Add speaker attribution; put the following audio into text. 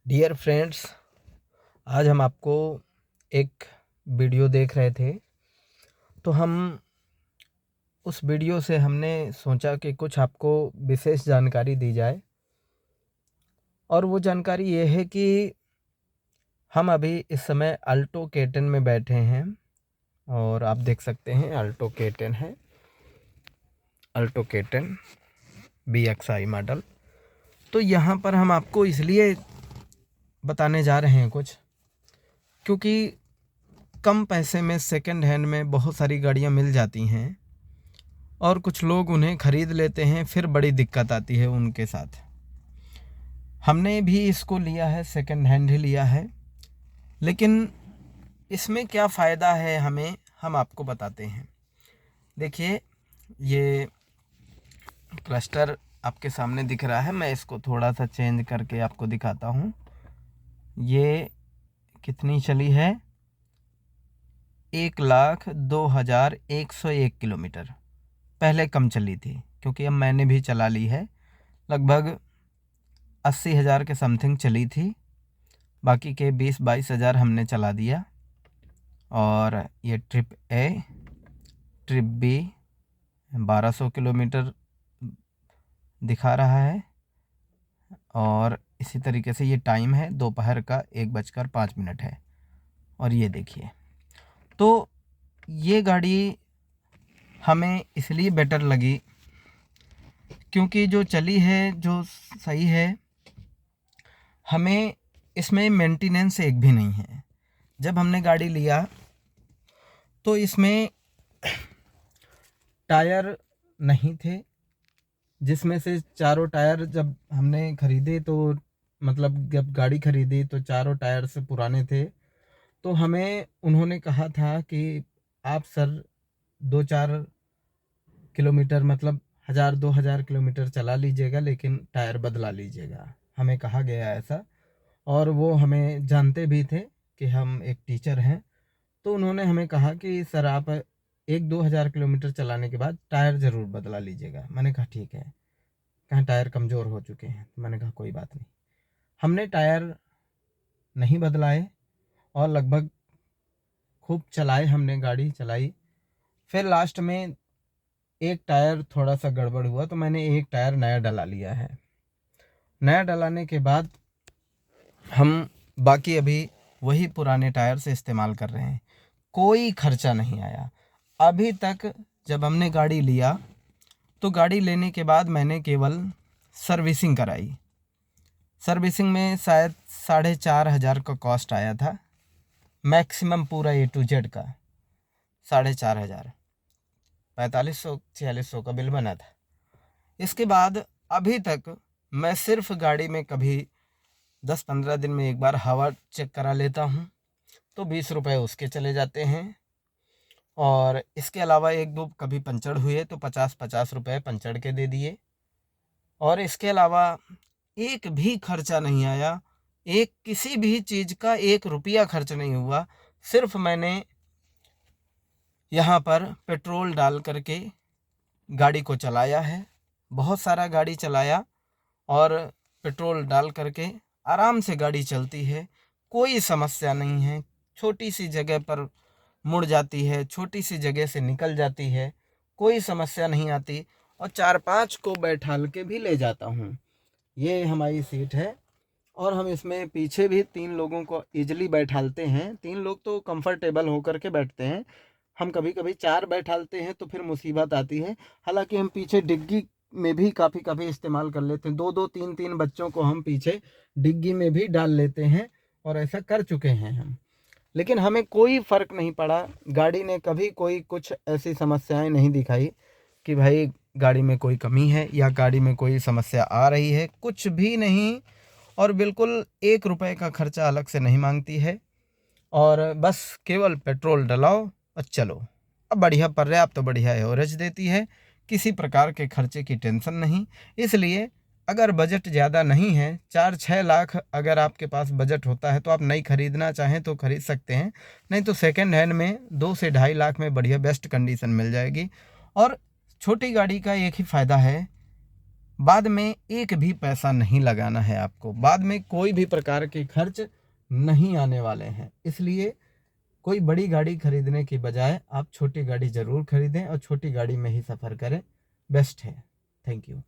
Speaker 1: Dear friends, आज हम आपको एक वीडियो देख रहे थे। तो हम उस वीडियो से हमने सोचा कि कुछ आपको विशेष जानकारी दी जाए। और वो जानकारी ये है कि हम अभी इस समय अल्टो K10 में बैठे हैं। और आप देख सकते हैं अल्टो K10 है, अल्टो K10 BXI मॉडल। तो यहाँ पर हम आपको इसलिए बताने जा रहे हैं कुछ, क्योंकि कम पैसे में सेकंड हैंड में बहुत सारी गाड़ियाँ मिल जाती हैं और कुछ लोग उन्हें ख़रीद लेते हैं, फिर बड़ी दिक्कत आती है उनके साथ। हमने भी इसको लिया है, सेकंड हैंड ही लिया है, लेकिन इसमें क्या फ़ायदा है हमें, हम आपको बताते हैं। देखिए, ये क्लस्टर आपके सामने दिख रहा है, मैं इसको थोड़ा सा चेंज करके आपको दिखाता हूँ। ये कितनी चली है? 1,02,101 किलोमीटर। पहले कम चली थी, क्योंकि अब मैंने भी चला ली है। लगभग 80,000 के समथिंग चली थी, बाकी के 20-22 हज़ार हमने चला दिया। और ये trip A, trip B 1200 kilometre दिखा रहा है। और इसी तरीके से ये टाइम है दोपहर का 1:05 है। और ये देखिए, तो ये गाड़ी हमें इसलिए बेटर लगी क्योंकि जो चली है, जो सही है, हमें इसमें मेंटेनेंस एक भी नहीं है। जब हमने गाड़ी लिया तो इसमें टायर नहीं थे, जिसमें से चारों टायर जब हमने ख़रीदे तो मतलब जब गाड़ी ख़रीदी तो चारों टायर से पुराने थे। तो हमें उन्होंने कहा था कि आप सर 2-4 किलोमीटर मतलब 1,000-2,000 किलोमीटर चला लीजिएगा, लेकिन टायर बदला लीजिएगा, हमें कहा गया ऐसा। और वो हमें जानते भी थे कि हम एक टीचर हैं। तो उन्होंने हमें कहा कि सर आप 1-2 हज़ार किलोमीटर चलाने के बाद टायर ज़रूर बदला लीजिएगा। मैंने कहा ठीक है। कहाँ टायर कमज़ोर हो चुके हैं? मैंने कहा कोई बात नहीं। हमने टायर नहीं बदलाए और लगभग खूब चलाए, हमने गाड़ी चलाई। फिर लास्ट में एक टायर थोड़ा सा गड़बड़ हुआ, तो मैंने एक टायर नया डला लिया है। नया डलाने के बाद हम बाकी अभी वही पुराने टायर से इस्तेमाल कर रहे हैं। कोई खर्चा नहीं आया अभी तक। जब हमने गाड़ी लिया तो गाड़ी लेने के बाद मैंने केवल सर्विसिंग कराई। सर्विसिंग में शायद 4,500 का कॉस्ट आया था, मैक्सिमम पूरा A to Z का 4,500, 4500-4600 का बिल बना था। इसके बाद अभी तक मैं सिर्फ गाड़ी में कभी 10-15 दिन में एक बार हवा चेक करा लेता हूँ, तो 20 रुपये उसके चले जाते हैं। और इसके अलावा एक दो कभी पंचर हुए तो 50-50 रुपये पंचर के दे दिए। और इसके अलावा एक भी खर्चा नहीं आया, एक किसी भी चीज़ का 1 रुपया खर्च नहीं हुआ। सिर्फ मैंने यहाँ पर पेट्रोल डाल करके गाड़ी को चलाया है, बहुत सारा गाड़ी चलाया और पेट्रोल डाल करके आराम से गाड़ी चलती है, कोई समस्या नहीं है। छोटी सी जगह पर मुड़ जाती है, छोटी सी जगह से निकल जाती है, कोई समस्या नहीं आती। और 4-5 को बैठाल के भी ले जाता हूँ। ये हमारी सीट है और हम इसमें पीछे भी 3 लोगों को ईजिली बैठालते हैं। 3 लोग तो कंफर्टेबल होकर के बैठते हैं, हम कभी कभी 4 बैठालते हैं तो फिर मुसीबत आती है। हालांकि हम पीछे डिग्गी में भी काफ़ी इस्तेमाल कर लेते हैं, 2-2 3-3 बच्चों को हम पीछे डिग्गी में भी डाल लेते हैं और ऐसा कर चुके हैं हम। लेकिन हमें कोई फ़र्क नहीं पड़ा, गाड़ी ने कभी कोई कुछ ऐसी समस्याएं नहीं दिखाई कि भाई गाड़ी में कोई कमी है या गाड़ी में कोई समस्या आ रही है, कुछ भी नहीं। और बिल्कुल 1 रुपए का खर्चा अलग से नहीं मांगती है, और बस केवल पेट्रोल डलाओ और चलो। अब बढ़िया पर्याप्त बढ़िया एवरेज देती है, किसी प्रकार के खर्चे की टेंशन नहीं। इसलिए अगर बजट ज़्यादा नहीं है, 4-6 लाख अगर आपके पास बजट होता है तो आप नई खरीदना चाहें तो खरीद सकते हैं, नहीं तो सेकंड हैंड में 2 से 2.5 लाख में बढ़िया बेस्ट कंडीशन मिल जाएगी। और छोटी गाड़ी का एक ही फ़ायदा है, बाद में एक भी पैसा नहीं लगाना है आपको, बाद में कोई भी प्रकार के खर्च नहीं आने वाले हैं। इसलिए कोई बड़ी गाड़ी खरीदने की बजाय आप छोटी गाड़ी ज़रूर खरीदें और छोटी गाड़ी में ही सफ़र करें, बेस्ट है। Thank you.